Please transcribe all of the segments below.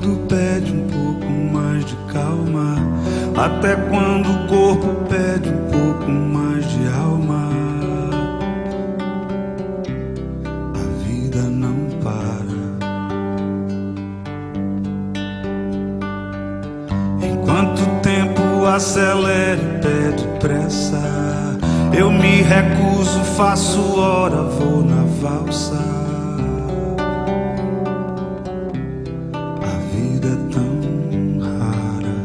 tudo pede um pouco mais de calma, até quando o corpo pede um pouco mais de alma. A vida não para. Enquanto o tempo acelera e pede pressa, eu me recuso, faço hora, vou na valsa. A vida é tão rara.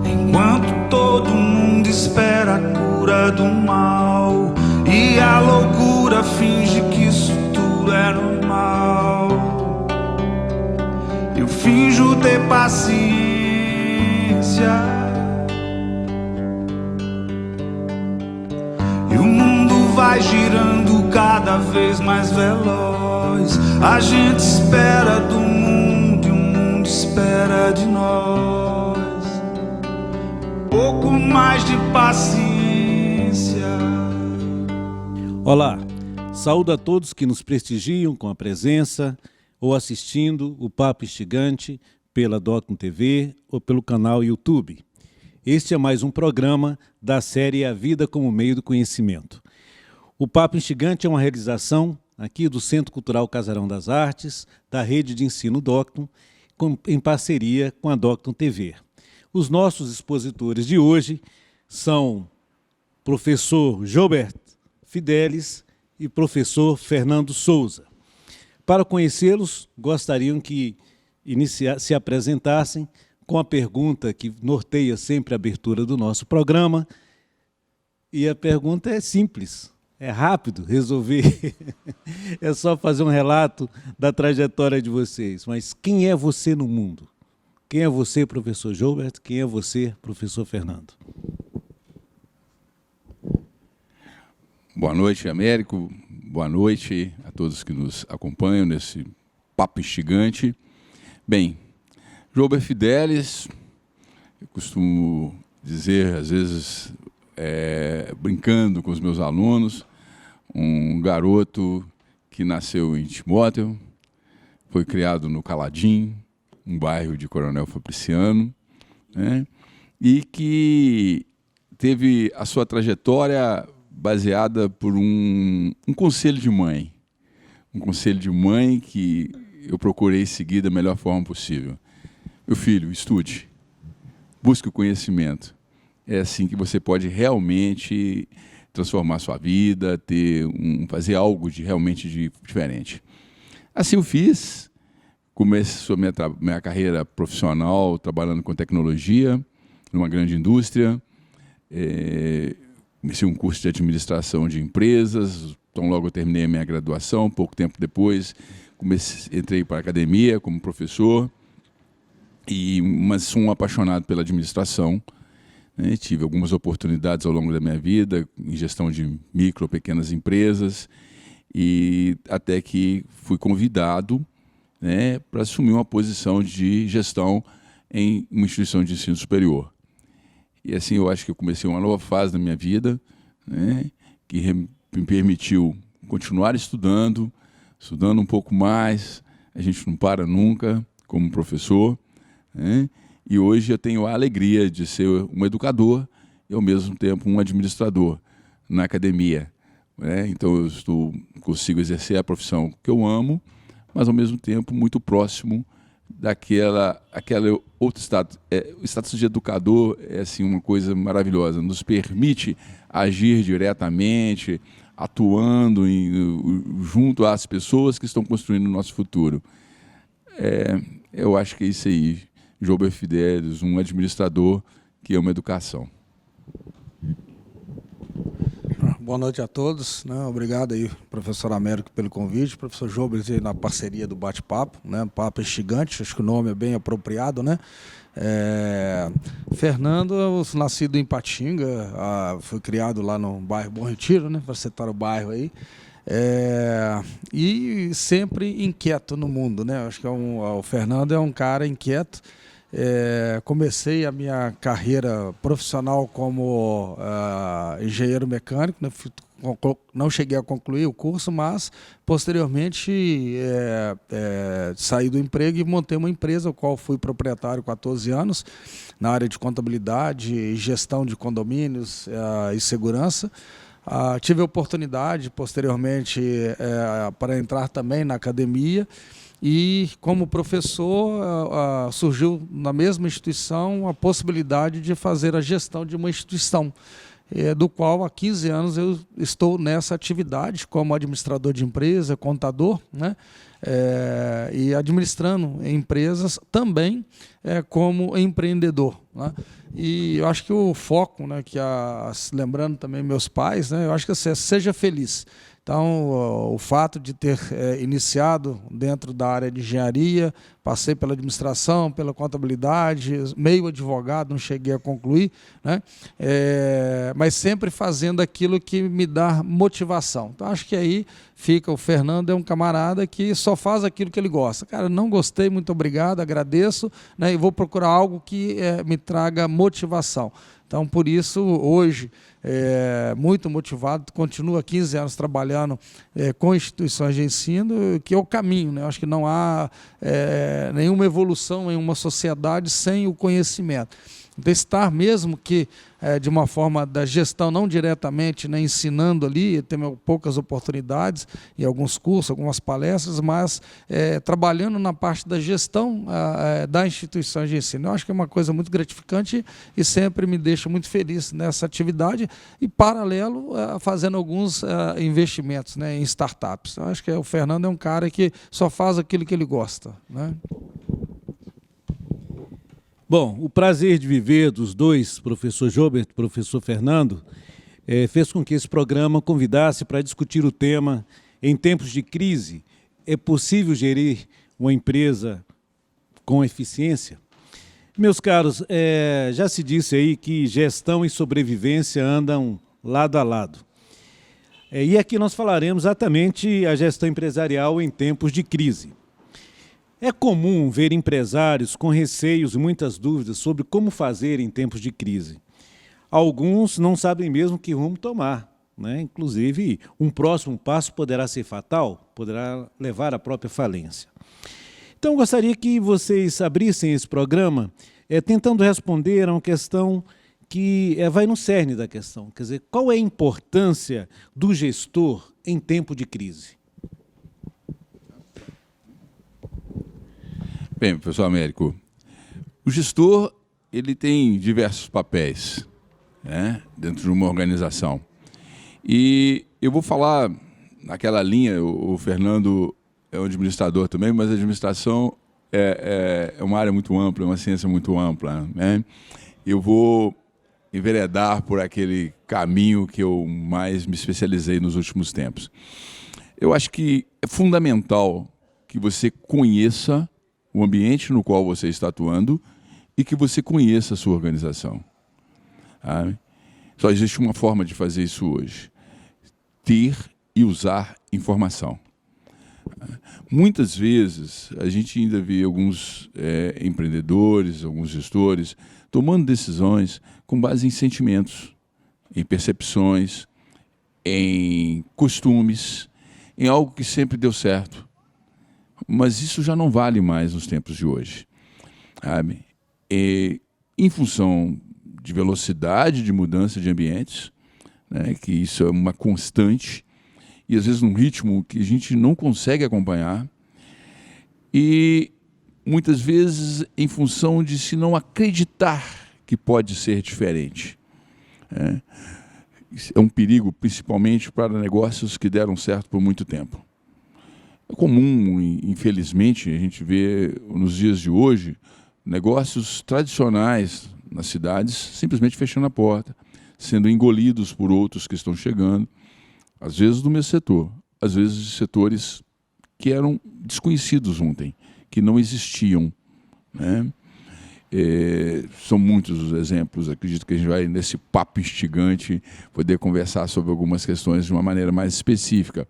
Enquanto todo mundo espera a cura do mal e a loucura finge que isso tudo é normal, eu finjo ter paciência. E o mundo vai girando cada vez mais veloz. A gente espera do mundo e o mundo espera de nós. Pouco mais de paciência. Olá, saúdo a todos que nos prestigiam com a presença ou assistindo o Papo Instigante pela Docton TV ou pelo canal YouTube. Este é mais um programa da série A Vida como Meio do Conhecimento. O Papo Instigante é uma realização aqui do Centro Cultural Casarão das Artes, da Rede de Ensino Docton, em parceria com a Docton TV. Os nossos expositores de hoje são professor Joubert Fidelis e professor Fernando Souza. Para conhecê-los, gostariam que se apresentassem com a pergunta que norteia sempre a abertura do nosso programa. E a pergunta é simples, é rápido resolver. É só fazer um relato da trajetória de vocês. Mas quem é você no mundo? Quem é você, professor Joubert? Quem é você, professor Fernando? Boa noite, Américo. Boa noite a todos que nos acompanham nesse Papo Instigante. Bem, Joubert Fidelis, eu costumo dizer, às vezes, brincando com os meus alunos, um garoto que nasceu em Timóteo, foi criado no Caladim, um bairro de Coronel Fabriciano, né, e que teve a sua trajetória baseada por um conselho de mãe. Um conselho de mãe que eu procurei seguir da melhor forma possível. Meu filho, estude, busque o conhecimento. É assim que você pode realmente transformar sua vida, fazer algo realmente diferente. Assim eu fiz. Comecei minha carreira profissional trabalhando com tecnologia, numa grande indústria. Comecei um curso de administração de empresas, então logo eu terminei a minha graduação. Pouco tempo depois entrei para a academia como professor, mas sou um apaixonado pela administração, né? Tive algumas oportunidades ao longo da minha vida em gestão de micro, pequenas empresas, e até que fui convidado, né, para assumir uma posição de gestão em uma instituição de ensino superior. E assim eu acho que eu comecei uma nova fase da minha vida, né, que me permitiu continuar estudando um pouco mais. A gente não para nunca como professor, né? E hoje eu tenho a alegria de ser um educador e ao mesmo tempo um administrador na academia, né? Então eu consigo exercer a profissão que eu amo, mas ao mesmo tempo muito próximo daquela outro status. O status de educador é assim uma coisa maravilhosa, nos permite agir diretamente, atuando junto às pessoas que estão construindo o nosso futuro. Eu acho que é isso aí, Joubert Fidelis, um administrador que ama educação. Boa noite a todos, né? Obrigado aí, professor Américo, pelo convite, professor Joubert na parceria do bate-papo, né? Papo Instigante, acho que o nome é bem apropriado, né? Fernando, nascido em Patinga, foi criado lá no bairro Bom Retiro, né? Para citar o bairro aí. E sempre inquieto no mundo, né? Acho que o Fernando é um cara inquieto. comecei a minha carreira profissional como engenheiro mecânico, né? Não cheguei a concluir o curso, mas posteriormente saí do emprego e montei uma empresa, a qual fui proprietário 14 anos, na área de contabilidade, gestão de condomínios e segurança. Tive a oportunidade, posteriormente, para entrar também na academia, e como professor surgiu na mesma instituição a possibilidade de fazer a gestão de uma instituição, do qual há 15 anos eu estou nessa atividade como administrador de empresa, contador, né? E administrando empresas também como empreendedor, né? E eu acho que o foco, né, lembrando também meus pais, né, eu acho que seja feliz. Então, o fato de ter iniciado dentro da área de engenharia, passei pela administração, pela contabilidade, meio advogado, não cheguei a concluir, né? Mas sempre fazendo aquilo que me dá motivação. Então, acho que aí fica, o Fernando é um camarada que só faz aquilo que ele gosta. Cara, não gostei, muito obrigado, agradeço, né? E vou procurar algo que me traga motivação. Então, por isso, hoje, muito motivado, continuo há 15 anos trabalhando com instituições de ensino, que é o caminho, né? Eu acho que não há nenhuma evolução em uma sociedade sem o conhecimento. Então, estar mesmo que de uma forma da gestão, não diretamente, né, ensinando ali, temos poucas oportunidades em alguns cursos, algumas palestras, mas trabalhando na parte da gestão da instituição de ensino. Eu acho que é uma coisa muito gratificante e sempre me deixa muito feliz nessa atividade e, paralelo, fazendo alguns investimentos, né, em startups. Eu acho que o Fernando é um cara que só faz aquilo que ele gosta, né? Bom, o prazer de viver dos dois, professor Joubert e professor Fernando, fez com que esse programa convidasse para discutir o tema: em tempos de crise, é possível gerir uma empresa com eficiência? Meus caros, já se disse aí que gestão e sobrevivência andam lado a lado. E aqui nós falaremos exatamente a gestão empresarial em tempos de crise. É comum ver empresários com receios e muitas dúvidas sobre como fazer em tempos de crise. Alguns não sabem mesmo que rumo tomar, né? Inclusive, um próximo passo poderá ser fatal, poderá levar à própria falência. Então, eu gostaria que vocês abrissem esse programa tentando responder a uma questão que vai no cerne da questão. Quer dizer, qual é a importância do gestor em tempo de crise? Bem, professor Américo, o gestor ele tem diversos papéis, né, dentro de uma organização. E eu vou falar naquela linha, o Fernando é um administrador também, mas a administração é uma área muito ampla, é uma ciência muito ampla, né? Eu vou enveredar por aquele caminho que eu mais me especializei nos últimos tempos. Eu acho que é fundamental que você conheça o ambiente no qual você está atuando e que você conheça a sua organização. Só existe uma forma de fazer isso hoje: ter e usar informação. Muitas vezes a gente ainda vê alguns empreendedores, alguns gestores tomando decisões com base em sentimentos, em percepções, em costumes, em algo que sempre deu certo. Mas isso já não vale mais nos tempos de hoje, sabe? Em função de velocidade de mudança de ambientes, né, que isso é uma constante, e às vezes num ritmo que a gente não consegue acompanhar, e muitas vezes em função de se não acreditar que pode ser diferente. É um perigo, principalmente para negócios que deram certo por muito tempo. É comum, infelizmente, a gente vê nos dias de hoje negócios tradicionais nas cidades simplesmente fechando a porta, sendo engolidos por outros que estão chegando, às vezes do mesmo setor, às vezes de setores que eram desconhecidos ontem, que não existiam, né? São muitos os exemplos, acredito que a gente vai, nesse papo instigante, poder conversar sobre algumas questões de uma maneira mais específica.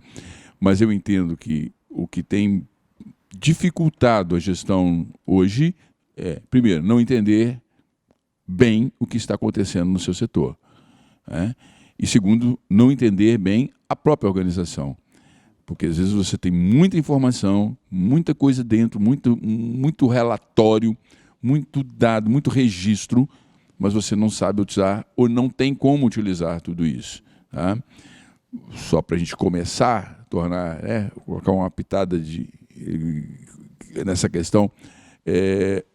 Mas eu entendo que o que tem dificultado a gestão hoje primeiro, não entender bem o que está acontecendo no seu setor, né? E segundo, não entender bem a própria organização. Porque às vezes você tem muita informação, muita coisa dentro, muito relatório, muito dado, muito registro, mas você não sabe utilizar ou não tem como utilizar tudo isso, tá? Só para a gente começar, colocar uma pitada nessa questão,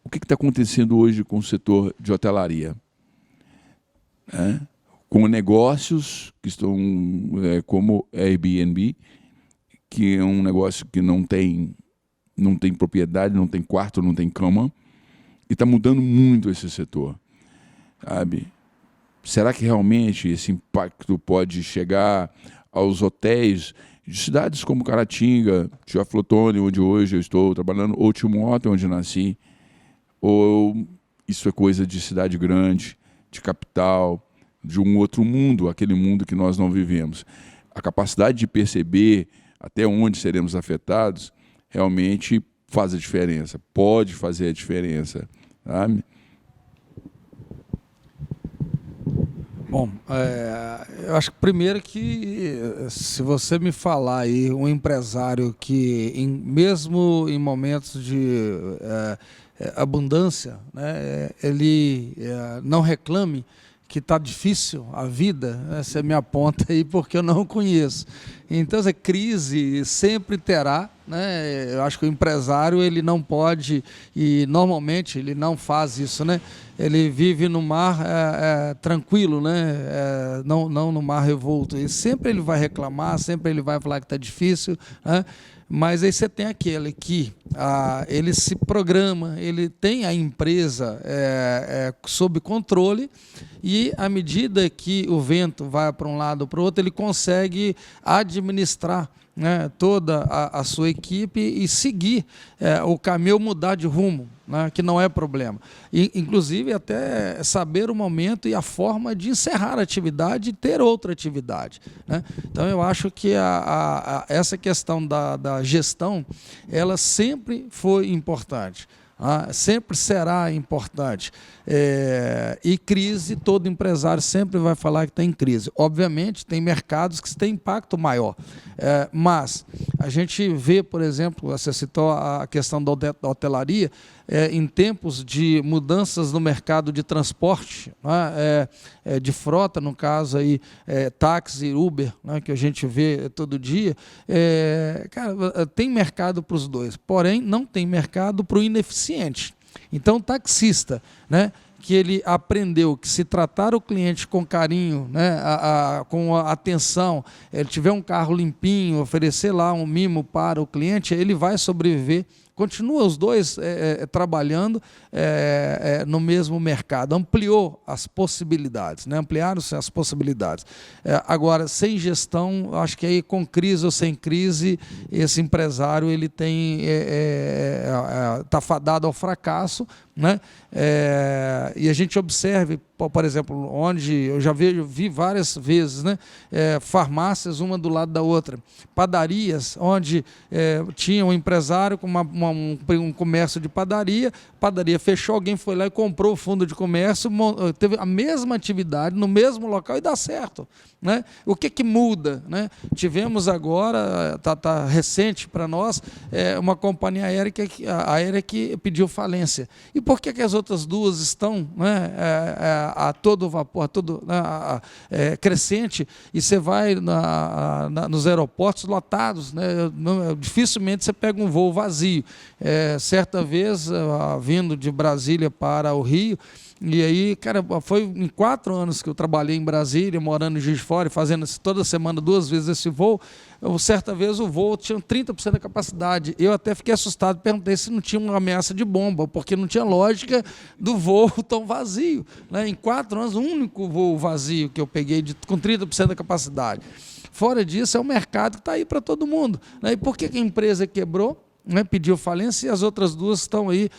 o que está acontecendo hoje com o setor de hotelaria? Com negócios que estão como Airbnb, que é um negócio que não tem propriedade, não tem quarto, não tem cama, e está mudando muito esse setor, sabe? Será que realmente esse impacto pode chegar aos hotéis de cidades como Caratinga, Teoflotone, onde hoje eu estou trabalhando, ou Timóteo, onde nasci, ou isso é coisa de cidade grande, de capital, de um outro mundo, aquele mundo que nós não vivemos? A capacidade de perceber até onde seremos afetados realmente faz a diferença, pode fazer a diferença, sabe? Bom, eu acho que primeiro que se você me falar aí um empresário que mesmo em momentos de abundância, né, ele não reclame que está difícil a vida, né, você me aponta aí porque eu não conheço. Então, essa crise sempre terá, né? Eu acho que o empresário ele não pode, e normalmente ele não faz isso, né? Ele vive no mar tranquilo, né? Não no mar revolto. E sempre ele vai reclamar, sempre ele vai falar que está difícil, né? Mas aí você tem aquele que ele se programa, ele tem a empresa sob controle, e à medida que o vento vai para um lado ou para o outro, ele consegue administrar, né, toda a sua equipe e seguir o caminho, mudar de rumo, né, que não é problema. E, inclusive, até saber o momento e a forma de encerrar a atividade e ter outra atividade, né? Então, eu acho que essa questão da gestão, ela sempre foi importante. Sempre será importante. E crise, todo empresário sempre vai falar que está em crise. Obviamente, tem mercados que têm impacto maior. Mas a gente vê, por exemplo, você citou a questão da hotelaria, em tempos de mudanças no mercado de transporte, né, de frota, no caso aí, táxi, Uber, né, que a gente vê todo dia, cara, tem mercado para os dois, porém não tem mercado para o ineficiente. Então, o taxista, né, que ele aprendeu que se tratar o cliente com carinho, né, com atenção, ele tiver um carro limpinho, oferecer lá um mimo para o cliente, ele vai sobreviver. Continua os dois trabalhando no mesmo mercado. Ampliou as possibilidades, né? Ampliaram-se as possibilidades. Agora, sem gestão, acho que aí com crise ou sem crise, esse empresário ele está fadado ao fracasso, né? E a gente observe, por exemplo, onde eu já vi várias vezes, né, farmácias uma do lado da outra, padarias onde tinha um empresário com um comércio de padaria fechou, alguém foi lá e comprou o fundo de comércio, teve a mesma atividade no mesmo local e dá certo, né? O que muda, né? Tivemos agora, tá recente para nós, uma companhia aérea que pediu falência. E por que as outras duas estão, né, a todo vapor, crescente, e você vai nos aeroportos lotados, né? Dificilmente você pega um voo vazio. Certa vez, vindo de Brasília para o Rio, e aí, cara, foi em 4 anos que eu trabalhei em Brasília, morando em Juiz de Fora, fazendo toda semana 2 vezes esse voo. Certa vez o voo tinha 30% da capacidade. Eu até fiquei assustado, perguntei se não tinha uma ameaça de bomba, porque não tinha lógica do voo tão vazio, né? Em 4 anos, o único voo vazio que eu peguei com 30% da capacidade. Fora disso, é um mercado que está aí para todo mundo, né? E por que a empresa quebrou? Né, pediu falência, e as outras duas estão aí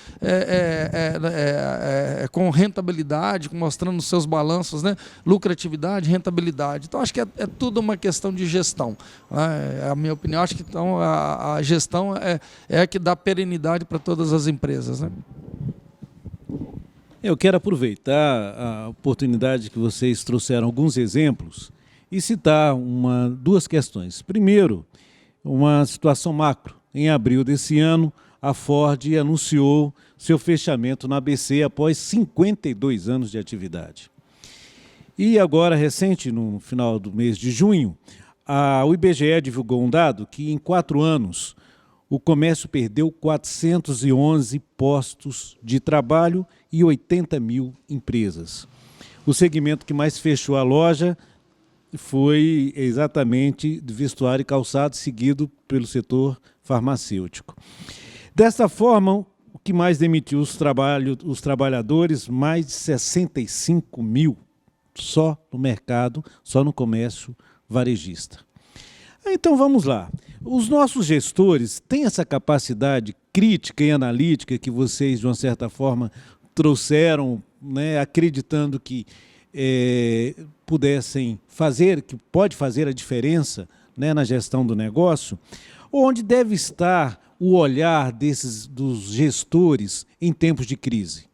com rentabilidade, mostrando seus balanços, né, lucratividade, rentabilidade. Então, acho que é tudo uma questão de gestão, né? A minha opinião, acho que então, a gestão é a que dá perenidade para todas as empresas, né? Eu quero aproveitar a oportunidade que vocês trouxeram alguns exemplos e citar duas questões. Primeiro, uma situação macro. Em abril desse ano, a Ford anunciou seu fechamento na ABC após 52 anos de atividade. E agora, recente, no final do mês de junho, o IBGE divulgou um dado que, em 4 anos, o comércio perdeu 411 postos de trabalho e 80 mil empresas. O segmento que mais fechou a loja foi exatamente de vestuário e calçado, seguido pelo setor farmacêutico. Desta forma, o que mais demitiu os trabalhadores, mais de 65 mil só no mercado, só no comércio varejista. Então vamos lá. Os nossos gestores têm essa capacidade crítica e analítica que vocês, de uma certa forma, trouxeram, né, acreditando que pudessem fazer, que pode fazer a diferença, né, na gestão do negócio? Onde deve estar o olhar dos gestores em tempos de crise?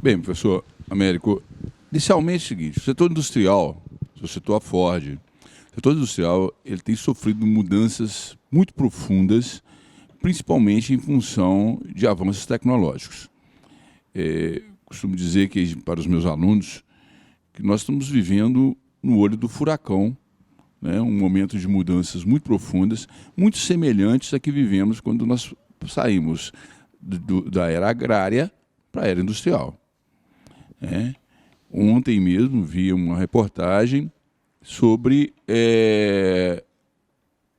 Bem, professor Américo, inicialmente é o seguinte: o setor industrial, o setor Ford, o setor industrial, ele tem sofrido mudanças muito profundas, principalmente em função de avanços tecnológicos. Costumo dizer que, para os meus alunos, que nós estamos vivendo no olho do furacão, né, um momento de mudanças muito profundas, muito semelhantes a que vivemos quando nós saímos da era agrária para a era industrial. Ontem mesmo vi uma reportagem sobre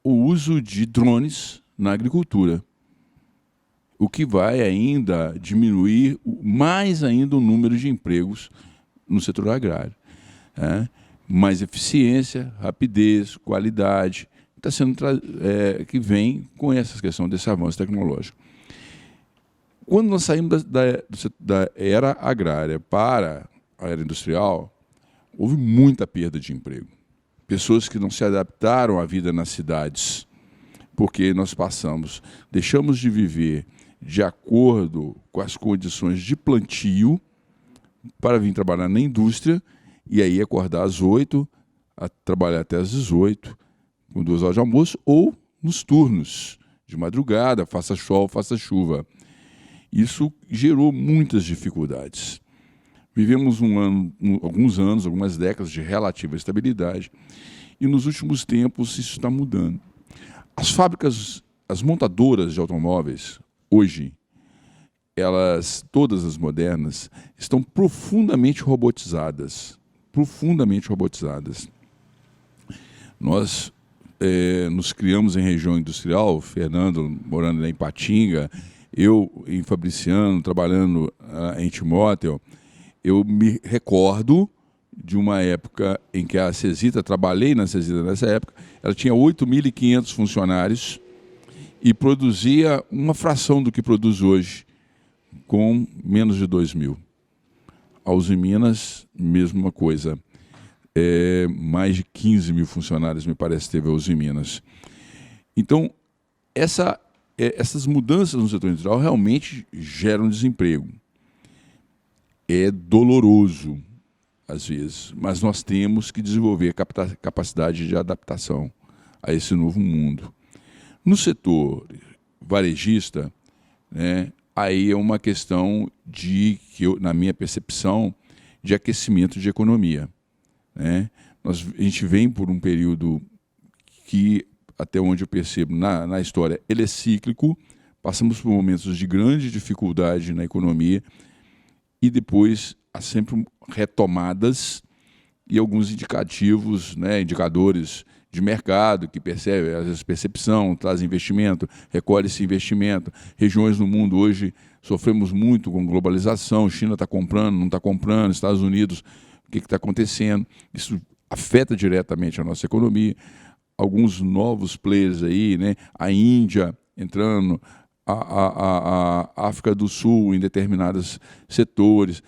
o uso de drones na agricultura, o que vai ainda diminuir mais ainda o número de empregos no setor agrário. Mais eficiência, rapidez, qualidade, está sendo que vem com essa questão desse avanço tecnológico. Quando nós saímos da era agrária para a era industrial, houve muita perda de emprego. Pessoas que não se adaptaram à vida nas cidades, porque nós deixamos de viver de acordo com as condições de plantio para vir trabalhar na indústria, e aí acordar às 8, trabalhar até às 18, com 2 horas de almoço, ou nos turnos, de madrugada, faça sol, faça chuva. Isso gerou muitas dificuldades. Vivemos algumas décadas de relativa estabilidade, e nos últimos tempos isso está mudando. As fábricas, as montadoras de automóveis, hoje, todas as modernas, estão profundamente robotizadas. Nós nos criamos em região industrial, Fernando morando lá em Patinga, eu em Fabriciano, trabalhando em Timóteo. Eu me recordo de uma época em que a Cesita, trabalhei na Cesita nessa época, ela tinha 8.500 funcionários e produzia uma fração do que produz hoje, com menos de 2.000. A Uzi Minas, mesma coisa. Mais de 15 mil funcionários, me parece, teve a Uzi Minas. Então, essas mudanças no setor industrial realmente geram desemprego. É doloroso, às vezes, mas nós temos que desenvolver capacidade de adaptação a esse novo mundo. No setor varejista, né, aí é uma questão na minha percepção, de aquecimento de economia. A gente vem por um período que, até onde eu percebo na história, ele é cíclico, passamos por momentos de grande dificuldade na economia, e depois há sempre retomadas e alguns indicativos, né, indicadores de mercado que percebe, às vezes percepção, traz investimento, recolhe esse investimento. Regiões no mundo hoje sofremos muito com globalização, China está comprando, não está comprando, Estados Unidos, o que está acontecendo? Isso afeta diretamente a nossa economia. Alguns novos players aí, né, a Índia entrando, a África do Sul em determinados setores,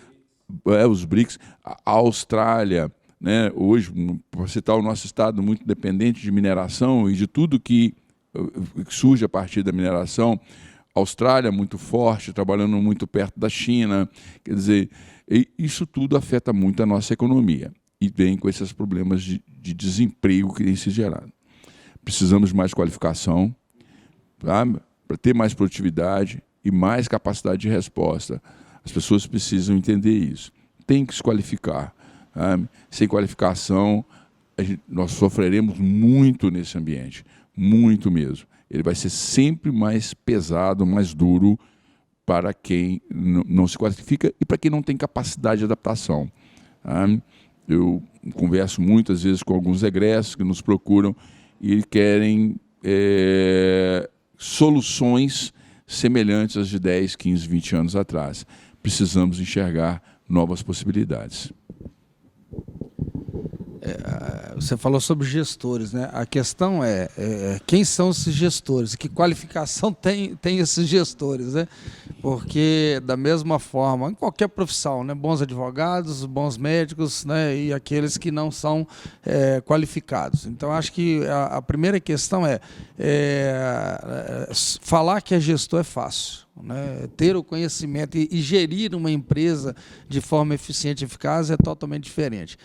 os BRICS, a Austrália, né, hoje, para citar o nosso estado, muito dependente de mineração e de tudo que que surge a partir da mineração. Austrália muito forte, trabalhando muito perto da China. Quer dizer, isso tudo afeta muito a nossa economia e vem com esses problemas de desemprego que tem se gerado. Precisamos de mais qualificação, tá? Para ter mais produtividade e mais capacidade de resposta. As pessoas precisam entender isso. Tem que se qualificar. Tá? Sem qualificação, nós sofreremos muito nesse ambiente, muito mesmo. Ele vai ser sempre mais pesado, mais duro para quem não se qualifica e para quem não tem capacidade de adaptação. Tá? Eu converso muitas vezes com alguns egressos que nos procuram e querem soluções semelhantes às de 10, 15, 20 anos atrás. Precisamos enxergar novas possibilidades. Você falou sobre gestores, né? A questão é quem são esses gestores, que qualificação tem esses gestores, né? Porque da mesma forma, em qualquer profissão, né? Bons advogados, bons médicos, né? E aqueles que não são qualificados. Então, acho que a primeira questão falar que é gestor é fácil. Né? Ter o conhecimento e gerir uma empresa de forma eficiente e eficaz é totalmente diferente.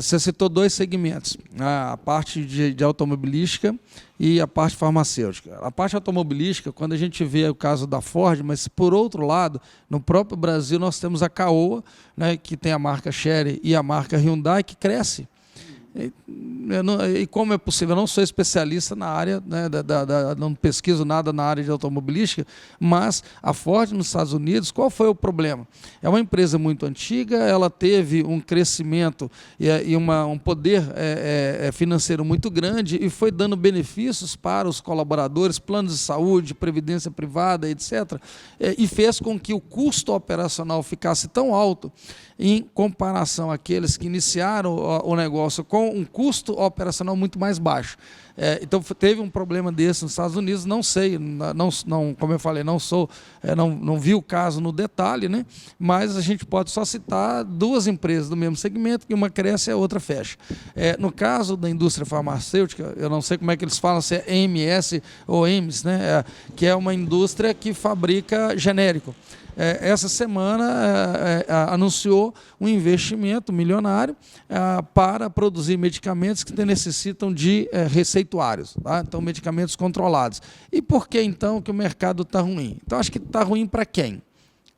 Você citou dois segmentos, a parte de automobilística e a parte farmacêutica. A parte automobilística, quando a gente vê o caso da Ford, mas por outro lado, no próprio Brasil nós temos a Caoa, né, que tem a marca Chery e a marca Hyundai, que cresce. E como é possível? Eu não sou especialista na área, né, não pesquiso nada na área de automobilística, mas a Ford nos Estados Unidos, qual foi o problema? É uma empresa muito antiga, ela teve um crescimento e um poder financeiro muito grande e foi dando benefícios para os colaboradores, planos de saúde, previdência privada, etc. E fez com que o custo operacional ficasse tão alto em comparação àqueles que iniciaram o negócio com um custo operacional muito mais baixo. Então teve um problema desse nos Estados Unidos, não sei, não, como eu falei, não vi o caso no detalhe, né? Mas a gente pode só citar duas empresas do mesmo segmento, que uma cresce e a outra fecha. No caso da indústria farmacêutica, eu não sei como é que eles falam, se é EMS ou EMS, né? Que é uma indústria que fabrica genérico. Essa semana anunciou um investimento milionário para produzir medicamentos que necessitam de receituários, tá? Então, medicamentos controlados. E por que, então, que o mercado está ruim? Então, acho que está ruim para quem?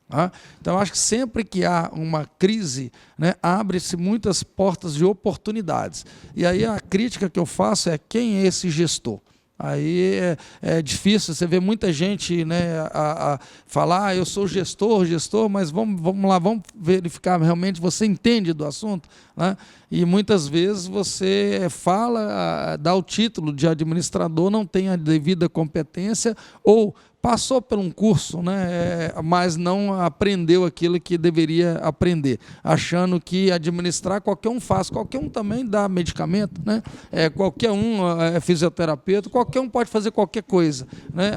Tá? Então, acho que sempre que há uma crise, né, abre-se muitas portas de oportunidades. E aí a crítica que eu faço é quem é esse gestor? Aí é difícil, você vê muita gente, né, a falar, eu sou gestor, mas vamos lá, vamos verificar, realmente você entende do assunto, né? E muitas vezes você fala, dá o título de administrador, não tem a devida competência ou passou por um curso, né, mas não aprendeu aquilo que deveria aprender, achando que administrar qualquer um faz, qualquer um também dá medicamento, né? Qualquer um é fisioterapeuta, qualquer um pode fazer qualquer coisa, né?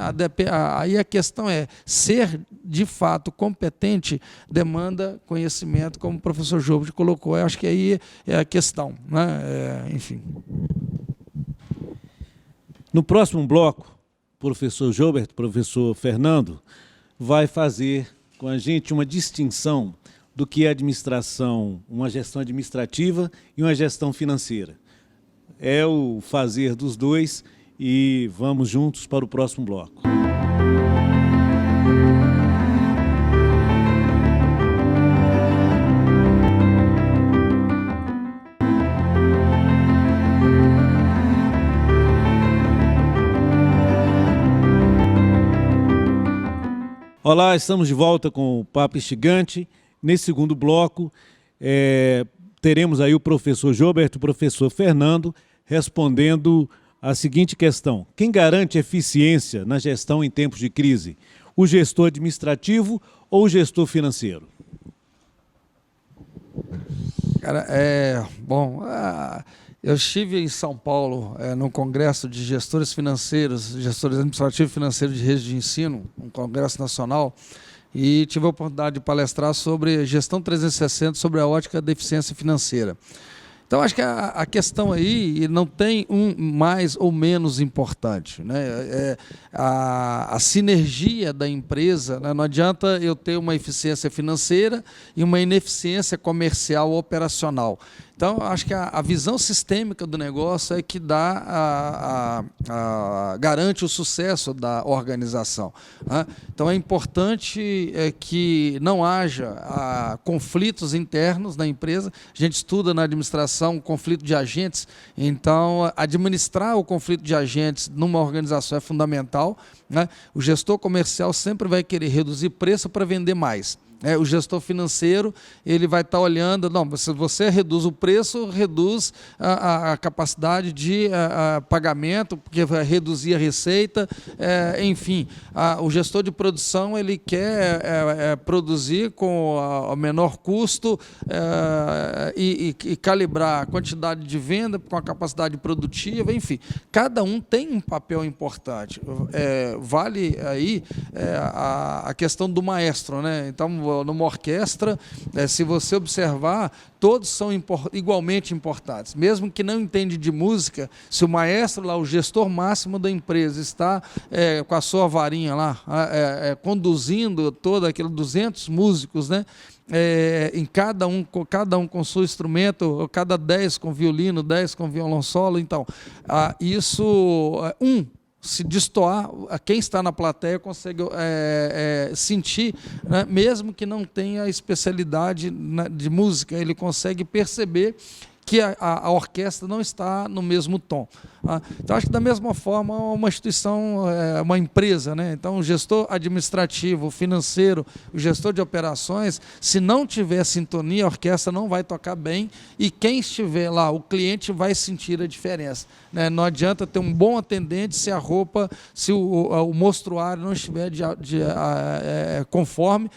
Aí a questão é, ser de fato competente demanda conhecimento, como o professor Joubert colocou. Eu acho que aí é a questão, né? Enfim. No próximo bloco, professor Joubert, professor Fernando, vai fazer com a gente uma distinção do que é administração, uma gestão administrativa e uma gestão financeira. É o fazer dos dois e vamos juntos para o próximo bloco. Olá, estamos de volta com o Papo Instigante. Nesse segundo bloco, teremos aí o professor Joubert e o professor Fernando respondendo a seguinte questão: quem garante eficiência na gestão em tempos de crise? O gestor administrativo ou o gestor financeiro? Cara, eu estive em São Paulo, no Congresso de Gestores Financeiros, Gestores Administrativos e Financeiros de Rede de Ensino, um congresso nacional, e tive a oportunidade de palestrar sobre gestão 360, sobre a ótica da eficiência financeira. Então, acho que a questão aí não tem um mais ou menos importante, né? A sinergia da empresa, né? Não adianta eu ter uma eficiência financeira e uma ineficiência comercial ou operacional. Então, acho que a visão sistêmica do negócio é que garante o sucesso da organização, né? Então, é importante que não haja conflitos internos na empresa. A gente estuda na administração o conflito de agentes, então, administrar o conflito de agentes numa organização é fundamental, né? O gestor comercial sempre vai querer reduzir preço para vender mais. O gestor financeiro, ele vai estar olhando, não, se você reduz o preço, reduz a capacidade de pagamento, porque vai reduzir a receita, enfim. O gestor de produção, ele quer produzir com o menor custo e calibrar a quantidade de venda com a capacidade produtiva, enfim. Cada um tem um papel importante. Vale aí a questão do maestro, né? Então, numa orquestra, se você observar, todos são igualmente importantes. Mesmo que não entende de música, se o maestro lá, o gestor máximo da empresa, está com a sua varinha lá, conduzindo todo aquele 200 músicos, né? Em cada um com seu instrumento, cada 10 com violino, 10 com violoncelo, então, isso, se destoar, quem está na plateia consegue sentir, né? Mesmo que não tenha especialidade de música, ele consegue perceber que a orquestra não está no mesmo tom. Então, acho que da mesma forma, uma instituição, uma empresa, né? Então, o gestor administrativo, o financeiro, o gestor de operações, se não tiver sintonia, a orquestra não vai tocar bem e quem estiver lá, o cliente vai sentir a diferença, né? Não adianta ter um bom atendente se a roupa, se o mostruário não estiver conforme,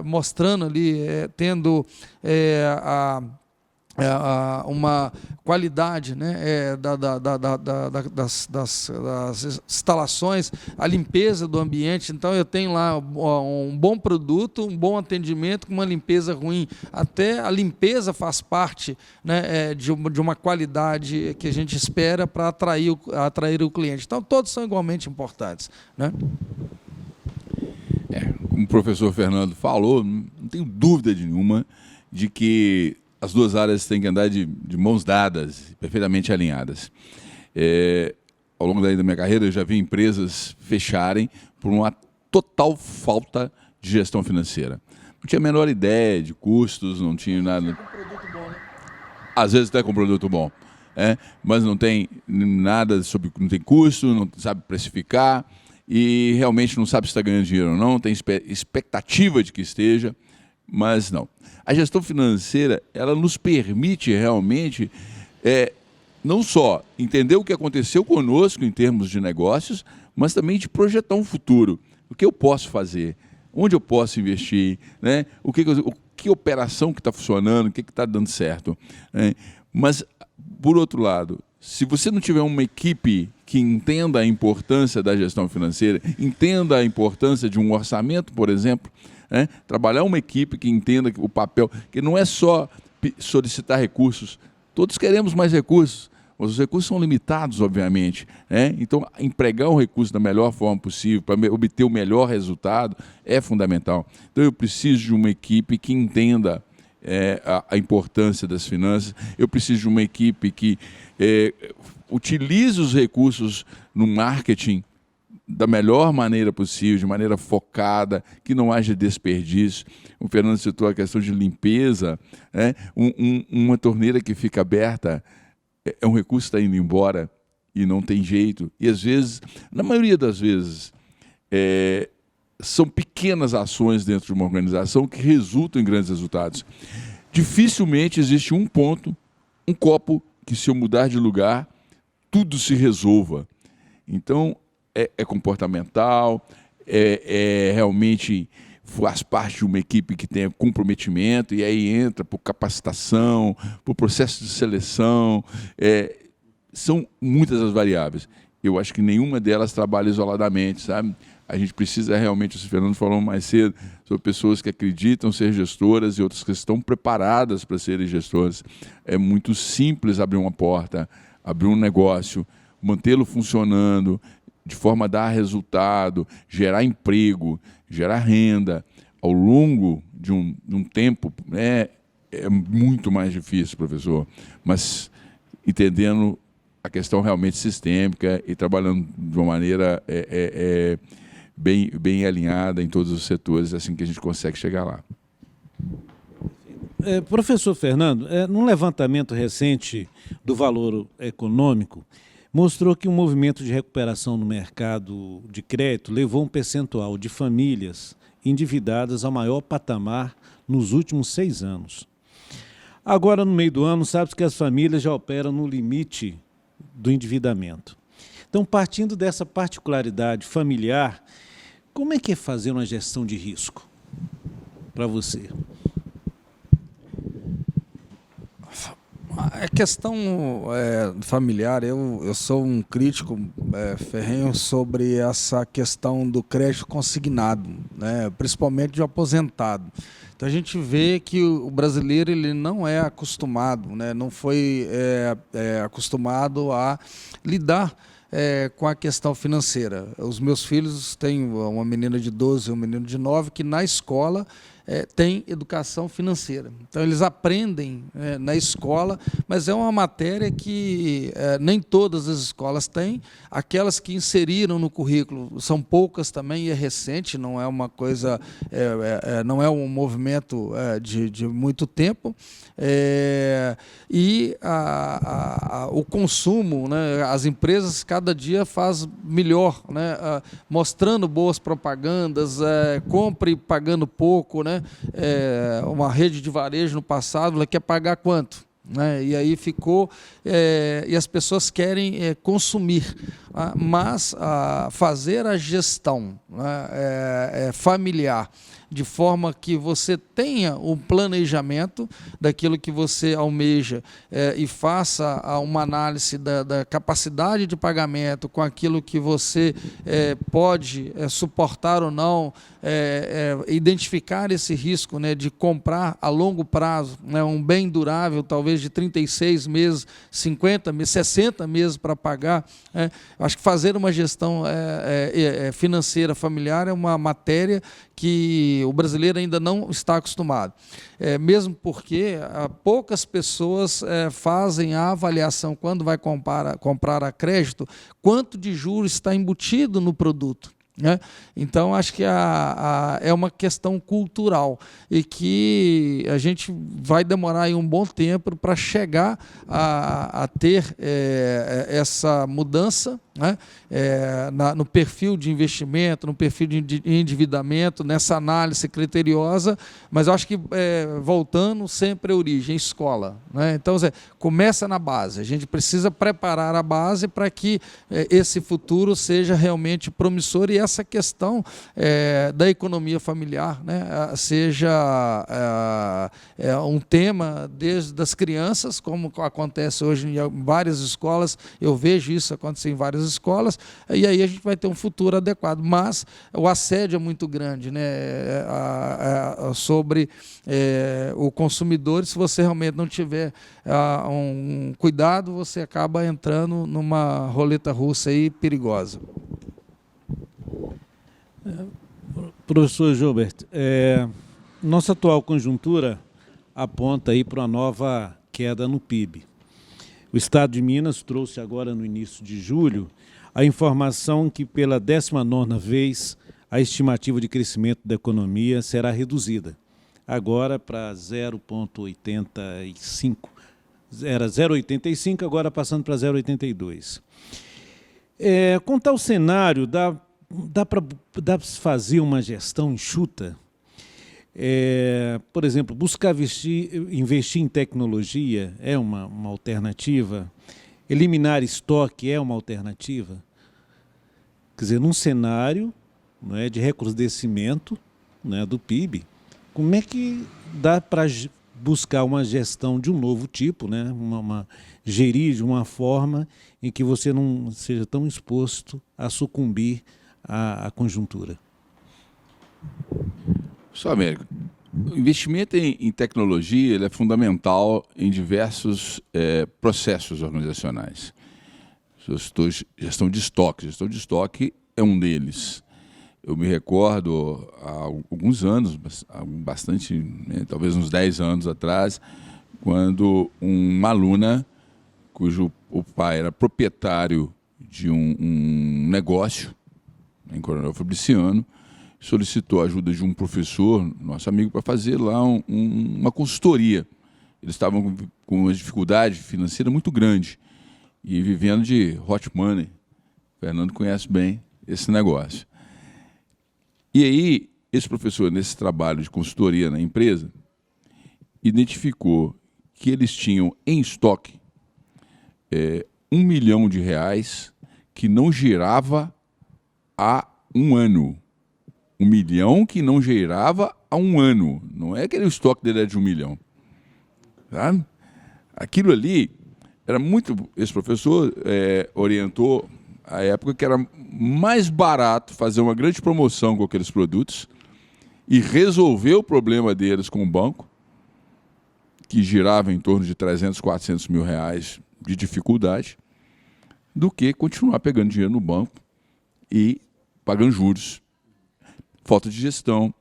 mostrando ali, tendo uma qualidade, né, das instalações, a limpeza do ambiente. Então, eu tenho lá um bom produto, um bom atendimento com uma limpeza ruim. Até a limpeza faz parte, né, de uma qualidade que a gente espera para atrair o cliente. Então, todos são igualmente importantes, né? Como o professor Fernando falou, não tenho dúvida nenhuma de que as duas áreas têm que andar de mãos dadas, perfeitamente alinhadas. Ao longo da minha carreira, eu já vi empresas fecharem por uma total falta de gestão financeira. Não tinha a menor ideia de custos, não tinha nada. Com produto bom, né? Às vezes até com produto bom, mas não tem nada não tem custo, não sabe precificar e realmente não sabe se está ganhando dinheiro ou não, tem expectativa de que esteja, mas não. A gestão financeira, ela nos permite realmente não só entender o que aconteceu conosco em termos de negócios, mas também de projetar um futuro. O que eu posso fazer? Onde eu posso investir? Né? Que operação que está funcionando? O que está dando certo? Mas, por outro lado, se você não tiver uma equipe que entenda a importância da gestão financeira, entenda a importância de um orçamento, por exemplo, trabalhar uma equipe que entenda o papel, que não é só solicitar recursos. Todos queremos mais recursos, mas os recursos são limitados, obviamente. Então, empregar o recurso da melhor forma possível para obter o melhor resultado é fundamental. Então, eu preciso de uma equipe que entenda a importância das finanças, eu preciso de uma equipe que utilize os recursos no marketing da melhor maneira possível, de maneira focada, que não haja desperdício. O Fernando citou a questão de limpeza, uma torneira que fica aberta é um recurso que está indo embora e não tem jeito. E às vezes, na maioria das vezes, são pequenas ações dentro de uma organização que resultam em grandes resultados. Dificilmente existe um ponto, um copo, que se eu mudar de lugar, tudo se resolva. Então, é comportamental, realmente faz parte de uma equipe que tenha comprometimento, e aí entra por capacitação, por processo de seleção, são muitas as variáveis. Eu acho que nenhuma delas trabalha isoladamente, sabe? A gente precisa realmente, o Fernando falou mais cedo, sobre pessoas que acreditam ser gestoras e outras que estão preparadas para serem gestoras. É muito simples abrir uma porta, abrir um negócio, mantê-lo funcionando, de forma a dar resultado, gerar emprego, gerar renda. Ao longo de um tempo, é muito mais difícil, professor, mas entendendo a questão realmente sistêmica e trabalhando de uma maneira bem alinhada em todos os setores, assim que a gente consegue chegar lá. Professor Fernando, num levantamento recente do Valor Econômico, mostrou que o movimento de recuperação no mercado de crédito levou um percentual de famílias endividadas ao maior patamar nos últimos 6 anos. Agora, no meio do ano, sabe-se que as famílias já operam no limite do endividamento. Então, partindo dessa particularidade familiar, como é que é fazer uma gestão de risco para você? A questão familiar, eu sou um crítico ferrenho sobre essa questão do crédito consignado, né, principalmente de aposentado. Então a gente vê que o brasileiro ele não é acostumado, né, não foi acostumado a lidar com a questão financeira. Os meus filhos têm uma menina de 12 e um menino de 9 que na escola tem educação financeira. Então eles aprendem na escola, mas é uma matéria que nem todas as escolas têm. Aquelas que inseriram no currículo são poucas também, e é recente, não é uma coisa, não é um movimento de muito tempo. O consumo, né, as empresas cada dia faz melhor, né, mostrando boas propagandas, compre pagando pouco, né? Uma rede de varejo no passado, ela quer pagar quanto? Né? E aí ficou, e as pessoas querem consumir, mas fazer a gestão, né, familiar, de forma que você tenha um planejamento daquilo que você almeja e faça uma análise da capacidade de pagamento com aquilo que você pode suportar ou não, identificar esse risco, né, de comprar a longo prazo, né, um bem durável, talvez de 36 meses, 50 meses, 60 meses para pagar. Acho que fazer uma gestão financeira familiar é uma matéria que o brasileiro ainda não está acostumado. Mesmo porque poucas pessoas fazem a avaliação, quando vai comprar a crédito, quanto de juros está embutido no produto. Né? Então, acho que é uma questão cultural e que a gente vai demorar aí um bom tempo para chegar a ter essa mudança, né? No perfil de investimento, no perfil de endividamento, nessa análise criteriosa, mas eu acho que, voltando sempre à origem, escola. Né? Então, começa na base, a gente precisa preparar a base para que esse futuro seja realmente promissor e essa questão da economia familiar, né, seja um tema desde as crianças, como acontece hoje em várias escolas, eu vejo isso acontecer em várias escolas, e aí a gente vai ter um futuro adequado, mas o assédio é muito grande, né, sobre o consumidor. Se você realmente não tiver um cuidado, você acaba entrando numa roleta russa aí perigosa. Professor Gilbert, nossa atual conjuntura aponta aí para uma nova queda no PIB. O Estado de Minas trouxe agora no início de julho a informação que pela 19ª vez a estimativa de crescimento da economia será reduzida, agora para 0,85. Era 0,85, agora passando para 0,82. Com tal cenário, dá para fazer uma gestão enxuta? Por exemplo, buscar investir em tecnologia é uma alternativa? Eliminar estoque é uma alternativa? Quer dizer, num cenário, né, de recrudescimento, né, do PIB, como é que dá para buscar uma gestão de um novo tipo, né, gerir de uma forma em que você não seja tão exposto a sucumbir a conjuntura? Só, Américo, o investimento em tecnologia ele é fundamental em diversos processos organizacionais. Gestão de estoque é um deles. Eu me recordo, há alguns anos, bastante, talvez uns 10 anos atrás, quando uma aluna, cujo o pai era proprietário de um negócio em Coronel Fabriciano, solicitou a ajuda de um professor, nosso amigo, para fazer lá uma consultoria. Eles estavam com uma dificuldade financeira muito grande e vivendo de hot money. O Fernando conhece bem esse negócio. E aí, esse professor, nesse trabalho de consultoria na empresa, identificou que eles tinham em estoque R$ 1 milhão que não girava há um ano. 1 milhão que não girava há um ano. Não é que o estoque dele era de 1 milhão. Tá? Aquilo ali era muito... Esse professor orientou a época que era mais barato fazer uma grande promoção com aqueles produtos e resolver o problema deles com o banco, que girava em torno de 300, 400 mil reais de dificuldade, do que continuar pegando dinheiro no banco e pagando juros. Falta de gestão,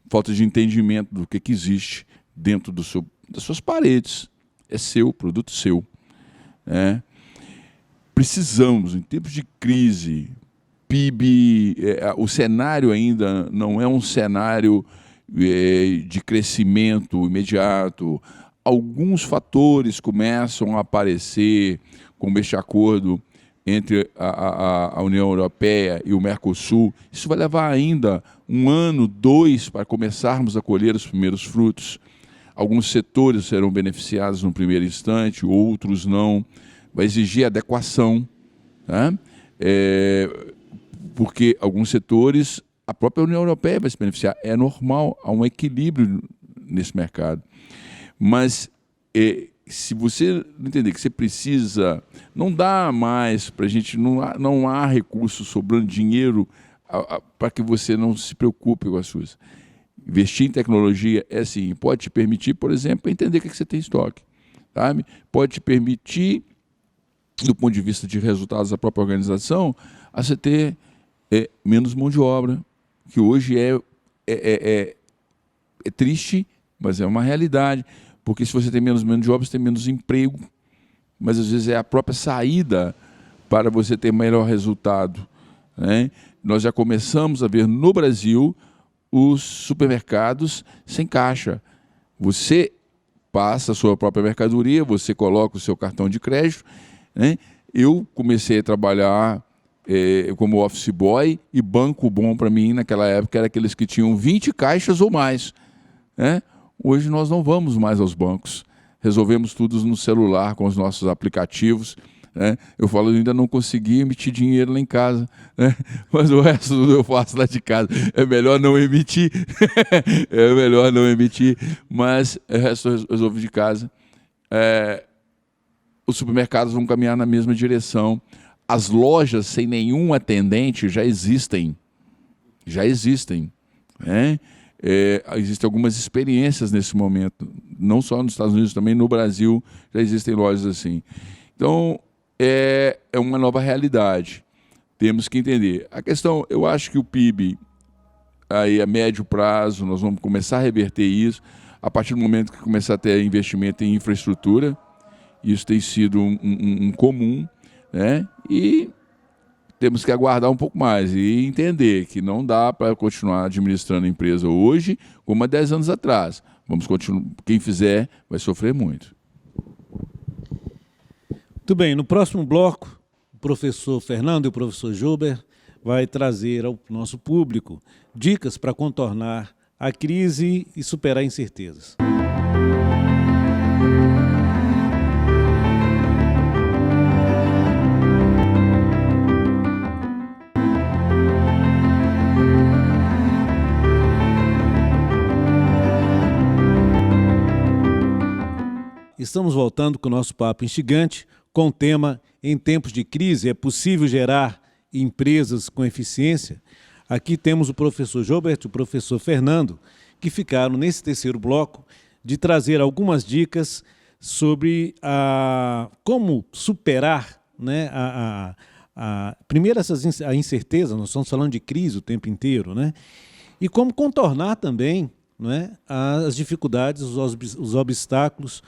falta de entendimento do que existe dentro das suas paredes. É seu, produto seu. Precisamos, em tempos de crise, PIB, o cenário ainda não é um cenário de crescimento imediato. Alguns fatores começam a aparecer, como este acordo entre a União Europeia e o Mercosul. Isso vai levar ainda 1 ano, 2, para começarmos a colher os primeiros frutos. Alguns setores serão beneficiados no primeiro instante, outros não. Vai exigir adequação, tá? Porque alguns setores, a própria União Europeia vai se beneficiar. É normal, há um equilíbrio nesse mercado. Mas se você não entender que você precisa, não dá mais para a gente, não há recursos sobrando, dinheiro para que você não se preocupe com as suas. Investir em tecnologia é assim, pode te permitir, por exemplo, entender o que você tem em estoque. Sabe? Pode te permitir, do ponto de vista de resultados da própria organização, a você ter menos mão de obra, que hoje é triste, mas é uma realidade. Porque se você tem menos mão de obra, você tem menos emprego, mas às vezes é a própria saída para você ter melhor resultado, né? Nós já começamos a ver no Brasil os supermercados sem caixa. Você passa a sua própria mercadoria, você coloca o seu cartão de crédito, né? Eu comecei a trabalhar como office boy, e banco bom para mim naquela época era aqueles que tinham 20 caixas ou mais, né? Hoje nós não vamos mais aos bancos, resolvemos tudo no celular com os nossos aplicativos, né? Eu falo, eu ainda não consegui emitir dinheiro lá em casa, né? Mas o resto tudo eu faço lá de casa. É melhor não emitir, é melhor não emitir, mas o resto eu resolvo de casa. Os supermercados vão caminhar na mesma direção. As lojas sem nenhum atendente já existem, né? Existem algumas experiências nesse momento, não só nos Estados Unidos, também no Brasil já existem lojas assim. Então, é uma nova realidade. Temos que entender. A questão, eu acho que o PIB, aí a médio prazo, nós vamos começar a reverter isso, a partir do momento que começar a ter investimento em infraestrutura. Isso tem sido um comum, né? E temos que aguardar um pouco mais e entender que não dá para continuar administrando a empresa hoje como há 10 anos atrás. Vamos continuar. Quem fizer vai sofrer muito. Muito bem, no próximo bloco, o professor Fernando e o professor Jober vai trazer ao nosso público dicas para contornar a crise e superar incertezas. Estamos voltando com o nosso papo instigante com o tema: em tempos de crise é possível gerar empresas com eficiência, aqui temos o professor Gilberto e o professor Fernando, que ficaram nesse terceiro bloco de trazer algumas dicas sobre como superar, né, primeiro a incerteza, nós estamos falando de crise o tempo inteiro, né, e como contornar também, né, as dificuldades, os obstáculos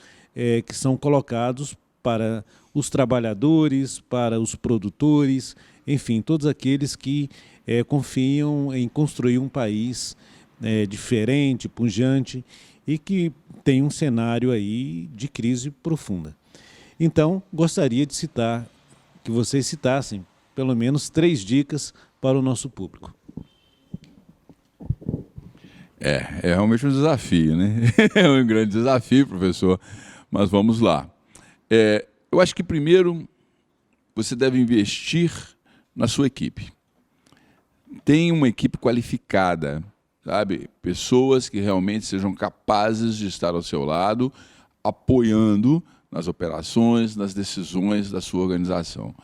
que são colocados para os trabalhadores, para os produtores, enfim, todos aqueles que confiam em construir um país diferente, pujante e que tem um cenário aí de crise profunda. Então, gostaria de que vocês citassem pelo menos 3 dicas para o nosso público. É realmente um desafio, né? É um grande desafio, professor, mas vamos lá. Eu acho que primeiro você deve investir na sua equipe. Tenha uma equipe qualificada, sabe? Pessoas que realmente sejam capazes de estar ao seu lado, apoiando nas operações, nas decisões da sua organização.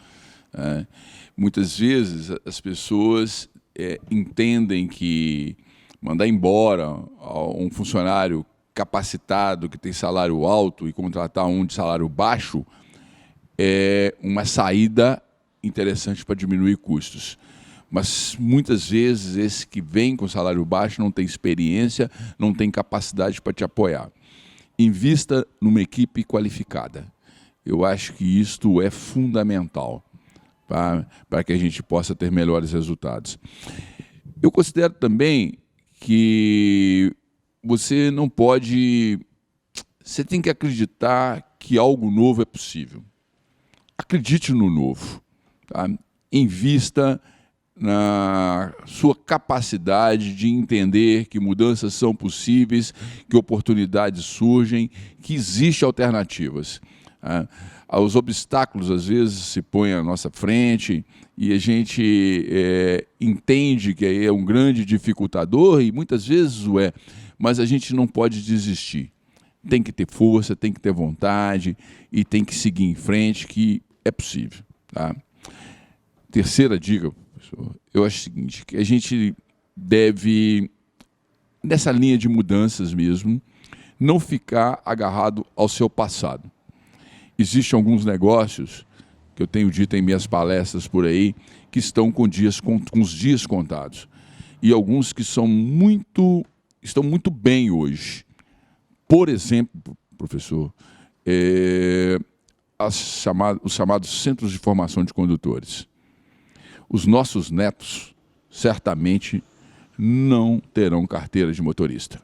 Muitas vezes as pessoas entendem que mandar embora um funcionário capacitado, que tem salário alto, e contratar um de salário baixo é uma saída interessante para diminuir custos. Mas muitas vezes esse que vem com salário baixo não tem experiência, não tem capacidade para te apoiar. Invista numa equipe qualificada. Eu acho que isto é fundamental para que a gente possa ter melhores resultados. Eu considero também que você não pode... Você tem que acreditar que algo novo é possível. Acredite no novo. Tá? Invista na sua capacidade de entender que mudanças são possíveis, que oportunidades surgem, que existem alternativas. Os obstáculos, às vezes, se põem à nossa frente e a gente entende que é um grande dificultador, e muitas vezes o é, mas a gente não pode desistir. Tem que ter força, tem que ter vontade e tem que seguir em frente, que é possível. Tá? Terceira dica, professor, eu acho o seguinte, que a gente deve, nessa linha de mudanças mesmo, não ficar agarrado ao seu passado. Existem alguns negócios, que eu tenho dito em minhas palestras por aí, que estão com os dias contados. E alguns que estão muito bem hoje. Por exemplo, professor, os chamados centros de formação de condutores. Os nossos netos certamente não terão carteira de motorista.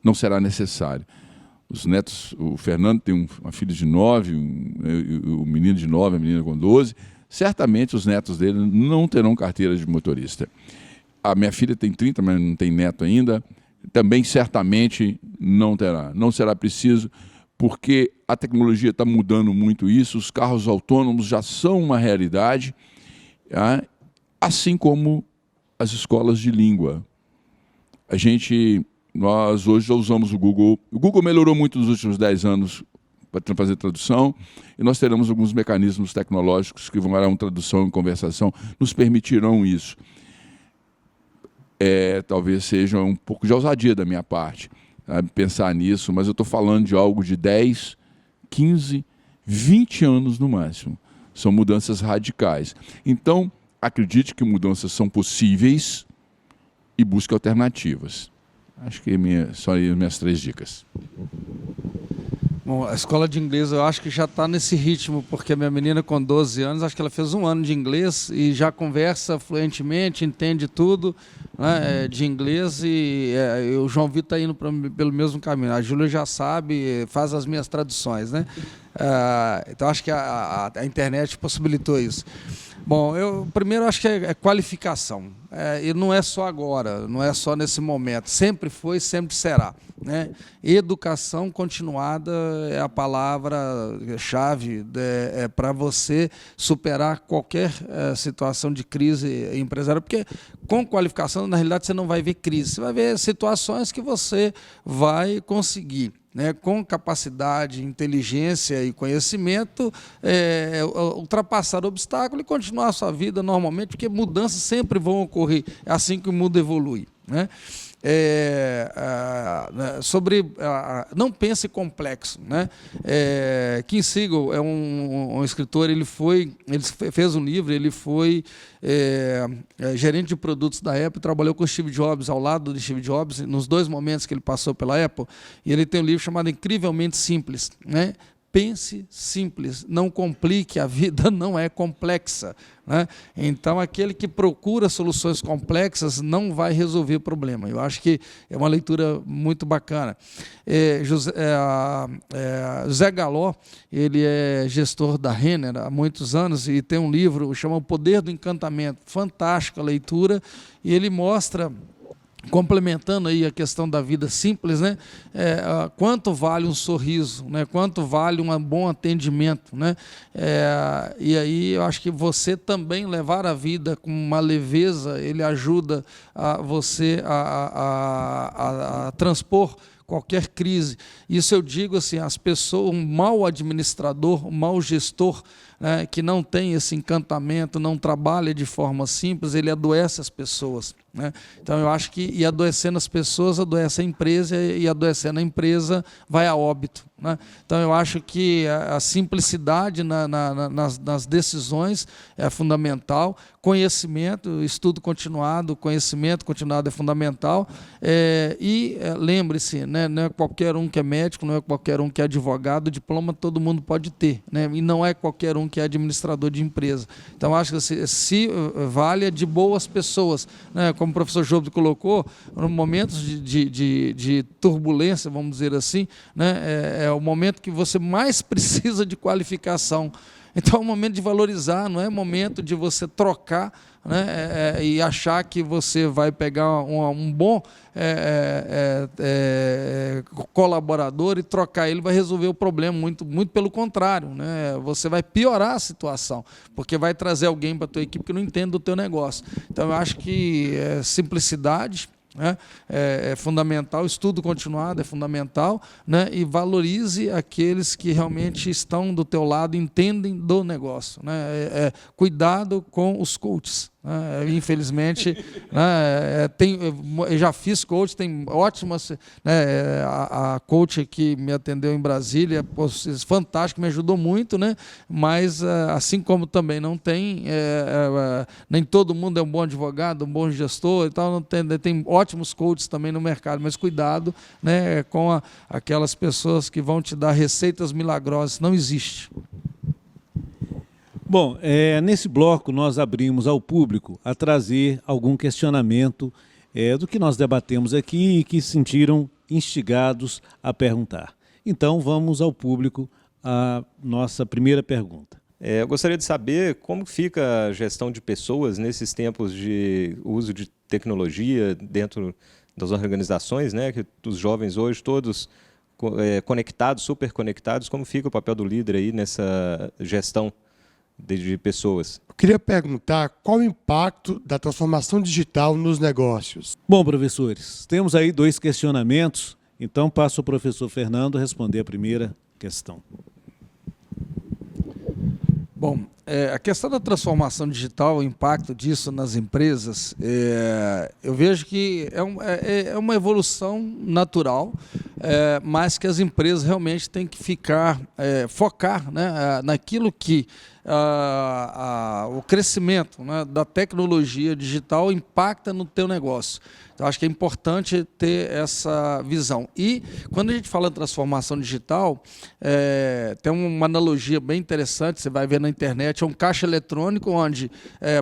Não será necessário. Os netos, o Fernando tem uma filha de 9, o menino de 9, a menina com 12. Certamente os netos dele não terão carteira de motorista. A minha filha tem 30, mas não tem neto ainda. Também certamente não terá. Não será preciso, porque a tecnologia está mudando muito isso. Os carros autônomos já são uma realidade, assim como as escolas de língua. Nós hoje já usamos o Google. O Google melhorou muito nos últimos 10 anos para fazer tradução, e nós teremos alguns mecanismos tecnológicos que vão dar tradução e conversação, nos permitirão isso. Talvez seja um pouco de ousadia da minha parte, sabe, pensar nisso, mas eu estou falando de algo de 10, 15, 20 anos no máximo. São mudanças radicais. Então, acredite que mudanças são possíveis e busque alternativas. Acho que só aí as minhas 3 dicas. Bom, a escola de inglês eu acho que já está nesse ritmo, porque a minha menina com 12 anos, acho que ela fez 1 ano de inglês e já conversa fluentemente, entende tudo, né, de inglês, e o João Vitor está indo pelo mesmo caminho. A Júlia já sabe, faz as minhas traduções, né? Então acho que a internet possibilitou isso. Bom, primeiro acho que é qualificação. E não é só agora, não é só nesse momento. Sempre foi, sempre será. Né? Educação continuada é a palavra-chave para você superar qualquer situação de crise empresarial, porque com qualificação, na realidade, você não vai ver crise, você vai ver situações que você vai conseguir né, com capacidade, inteligência e conhecimento, ultrapassar o obstáculo e continuar a sua vida normalmente, porque mudanças sempre vão ocorrer, é assim que o mundo evolui, né? Não pense complexo, né? Kim Siegel é um escritor, ele fez um livro, ele foi gerente de produtos da Apple, trabalhou com Steve Jobs, ao lado de Steve Jobs, nos 2 momentos que ele passou pela Apple, e ele tem um livro chamado Incrivelmente Simples, né? Pense simples, não complique, a vida não é complexa, né? Então, aquele que procura soluções complexas não vai resolver o problema. Eu acho que é uma leitura muito bacana. José Galó, ele é gestor da Renner há muitos anos e tem um livro chamado O Poder do Encantamento, fantástica leitura, e ele mostra, complementando aí a questão da vida simples, né? Quanto vale um sorriso, né? Quanto vale um bom atendimento, né? E aí eu acho que você também levar a vida com uma leveza, ele ajuda você a transpor qualquer crise. Isso eu digo assim, as pessoas, um mau administrador, um mau gestor, né, que não tem esse encantamento, não trabalha de forma simples, ele adoece as pessoas, né? Então eu acho que, e adoecendo as pessoas, adoece a empresa, e adoecendo a empresa, vai a óbito, né? Então eu acho que a simplicidade nas decisões é fundamental, conhecimento, estudo continuado, conhecimento continuado é fundamental, lembre-se, né, não é qualquer um que é médico, não é qualquer um que é advogado, diploma todo mundo pode ter, né? E não é qualquer um que é administrador de empresa. Então acho que se valha de boas pessoas, né? Como o professor Jobs colocou, no momentos de turbulência, vamos dizer assim, né, é o momento que você mais precisa de qualificação. Então é um momento de valorizar, não é momento de você trocar, né, e achar que você vai pegar um bom colaborador e trocar ele vai resolver o problema, muito pelo contrário, né? Você vai piorar a situação, porque vai trazer alguém para a tua equipe que não entende do teu negócio. Então eu acho que simplicidade, né, é fundamental, estudo continuado é fundamental, né, e valorize aqueles que realmente estão do teu lado, entendem do negócio, né, cuidado com os coaches. Infelizmente, né, eu já fiz coach, tem ótimas, né, a coach que me atendeu em Brasília, fantástico, me ajudou muito, né, mas assim como também não tem, nem todo mundo é um bom advogado, um bom gestor e tal, não tem ótimos coaches também no mercado, mas cuidado, né, com aquelas pessoas que vão te dar receitas milagrosas, não existe. Bom, nesse bloco nós abrimos ao público a trazer algum questionamento do que nós debatemos aqui e que se sentiram instigados a perguntar. Então vamos ao público a nossa primeira pergunta. Eu gostaria de saber como fica a gestão de pessoas nesses tempos de uso de tecnologia dentro das organizações, né? Que os jovens hoje todos conectados, super conectados, como fica o papel do líder aí nessa gestão de pessoas? Eu queria perguntar qual o impacto da transformação digital nos negócios. Bom, professores, temos aí 2 questionamentos, então passo ao professor Fernando responder a primeira questão. Bom, a questão da transformação digital, o impacto disso nas empresas, eu vejo que é uma evolução natural, mas que as empresas realmente têm que focar, né, naquilo que o crescimento, né, da tecnologia digital impacta no teu negócio. Então, acho que é importante ter essa visão. E, quando a gente fala de transformação digital, tem uma analogia bem interessante, você vai ver na internet, é um caixa eletrônico onde,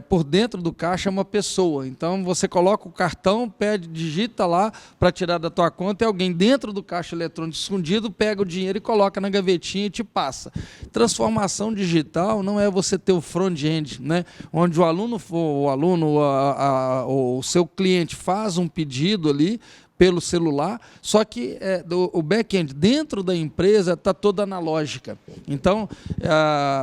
por dentro do caixa, é uma pessoa. Então, você coloca o cartão, digita lá para tirar da tua conta, e alguém dentro do caixa eletrônico escondido pega o dinheiro e coloca na gavetinha e te passa. Transformação digital não é você ter o front-end, né, onde o seu cliente faz um pedido ali, pelo celular, só que o back-end dentro da empresa está toda analógica. Então,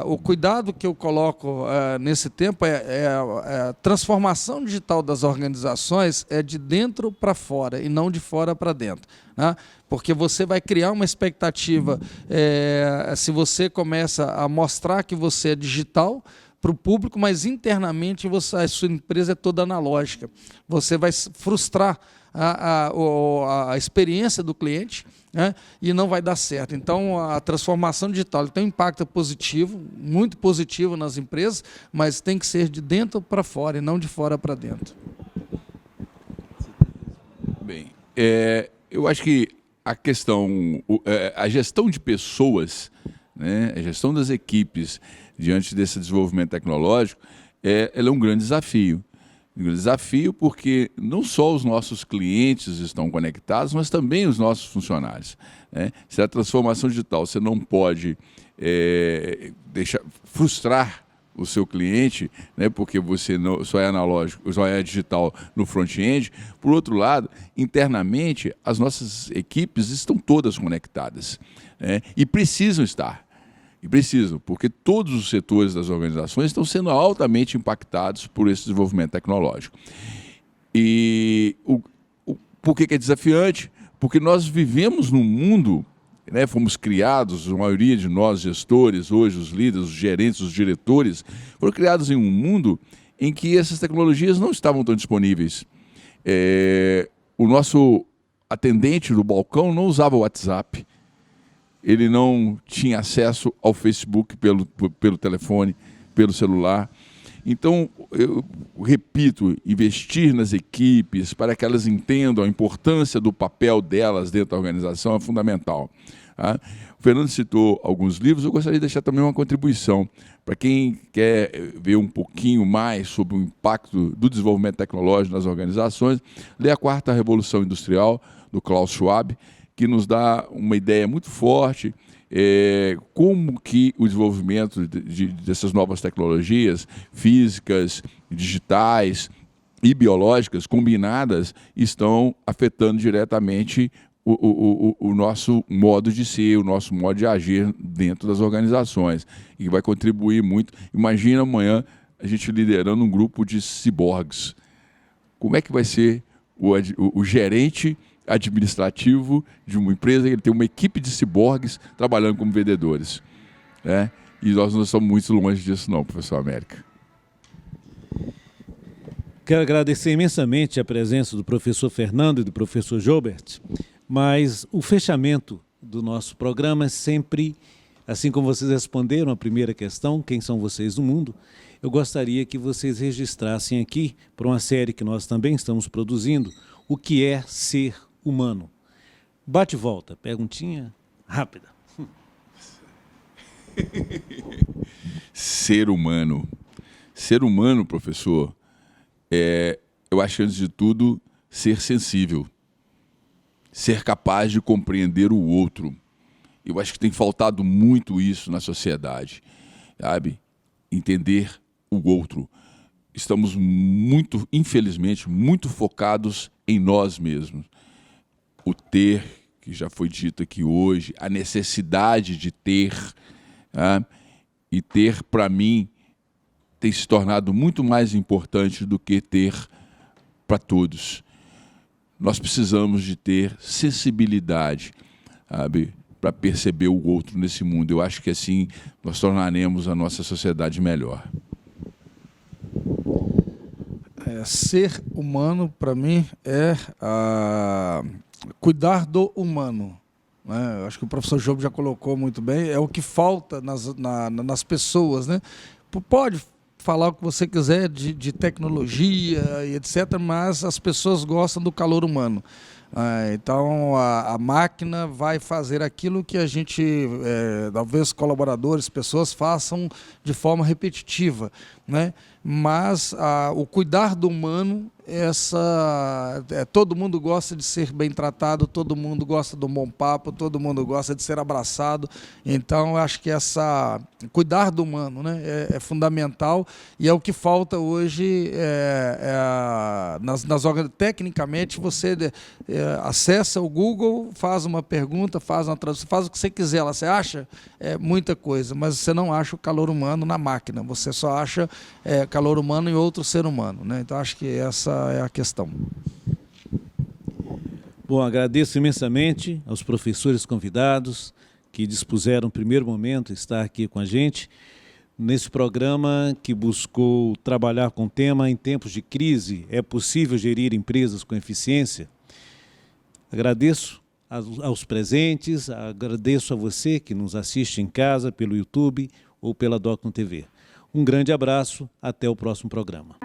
o cuidado que eu coloco nesse tempo a transformação digital das organizações é de dentro para fora e não de fora para dentro, né? Porque você vai criar uma expectativa, se você começa a mostrar que você é digital para o público, mas internamente a sua empresa é toda analógica. Você vai frustrar a experiência do cliente, né, e não vai dar certo. Então, a transformação digital tem um impacto positivo, muito positivo nas empresas, mas tem que ser de dentro para fora e não de fora para dentro. Bem, eu acho que a questão, a gestão de pessoas, né, a gestão das equipes diante desse desenvolvimento tecnológico, ela é um grande desafio. Um grande desafio porque não só os nossos clientes estão conectados, mas também os nossos funcionários, né? Se a transformação digital você não pode frustrar o seu cliente, né, porque você só é analógico, só é digital no front-end. Por outro lado, internamente, as nossas equipes estão todas conectadas, né, e precisam estar. E precisam, porque todos os setores das organizações estão sendo altamente impactados por esse desenvolvimento tecnológico. E por que é desafiante? Porque nós vivemos num mundo, né, fomos criados, a maioria de nós, gestores, hoje os líderes, os gerentes, os diretores, foram criados em um mundo em que essas tecnologias não estavam tão disponíveis. O nosso atendente do balcão não usava o WhatsApp, ele não tinha acesso ao Facebook pelo telefone, pelo celular. Então, eu repito, investir nas equipes para que elas entendam a importância do papel delas dentro da organização é fundamental. Tá? O Fernando citou alguns livros, eu gostaria de deixar também uma contribuição. Para quem quer ver um pouquinho mais sobre o impacto do desenvolvimento tecnológico nas organizações, lê A Quarta Revolução Industrial, do Klaus Schwab, que nos dá uma ideia muito forte como que o desenvolvimento dessas novas tecnologias físicas, digitais e biológicas combinadas estão afetando diretamente o nosso modo de ser, o nosso modo de agir dentro das organizações, e vai contribuir muito. Imagina amanhã a gente liderando um grupo de ciborgues. Como é que vai ser o gerente administrativo de uma empresa? Ele tem uma equipe de ciborgues trabalhando como vendedores, né? E nós não estamos muito longe disso não, professor América. Quero agradecer imensamente a presença do professor Fernando e do professor Joubert, mas o fechamento do nosso programa é sempre, assim como vocês responderam a primeira questão, quem são vocês no mundo, eu gostaria que vocês registrassem aqui, para uma série que nós também estamos produzindo, o que é ser humano. Bate e volta, perguntinha rápida. Ser humano. Ser humano, professor, eu acho que, antes de tudo, ser sensível. Ser capaz de compreender o outro. Eu acho que tem faltado muito isso na sociedade, sabe? Entender o outro. Estamos muito, infelizmente, muito focados em nós mesmos. O ter, que já foi dito aqui hoje, a necessidade de ter, tá? E ter, para mim, tem se tornado muito mais importante do que ter para todos. Nós precisamos de ter sensibilidade, sabe, para perceber o outro nesse mundo. Eu acho que assim nós tornaremos a nossa sociedade melhor. Ser humano, para mim, é cuidar do humano, né? Eu acho que o professor Job já colocou muito bem, é o que falta nas pessoas, né? Pode falar o que você quiser de tecnologia e etc., mas as pessoas gostam do calor humano. Então, a máquina vai fazer aquilo que a gente, talvez colaboradores, pessoas façam de forma repetitiva, né? mas o cuidar do humano, todo mundo gosta de ser bem tratado, todo mundo gosta de um bom papo, todo mundo gosta de ser abraçado. Então, eu acho que cuidar do humano, né, é fundamental, e é o que falta hoje tecnicamente. Você acessa o Google, faz uma pergunta, faz uma tradução, faz o que você quiser lá. Você acha muita coisa, mas você não acha o calor humano na máquina, você só acha calor humano em outro ser humano, né? Então, acho que essa é a questão. Bom, agradeço imensamente aos professores convidados que dispuseram no primeiro momento estar aqui com a gente nesse programa que buscou trabalhar com o tema em tempos de crise, é possível gerir empresas com eficiência? Agradeço aos presentes, agradeço a você que nos assiste em casa, pelo YouTube ou pela Docton TV. Um grande abraço, até o próximo programa.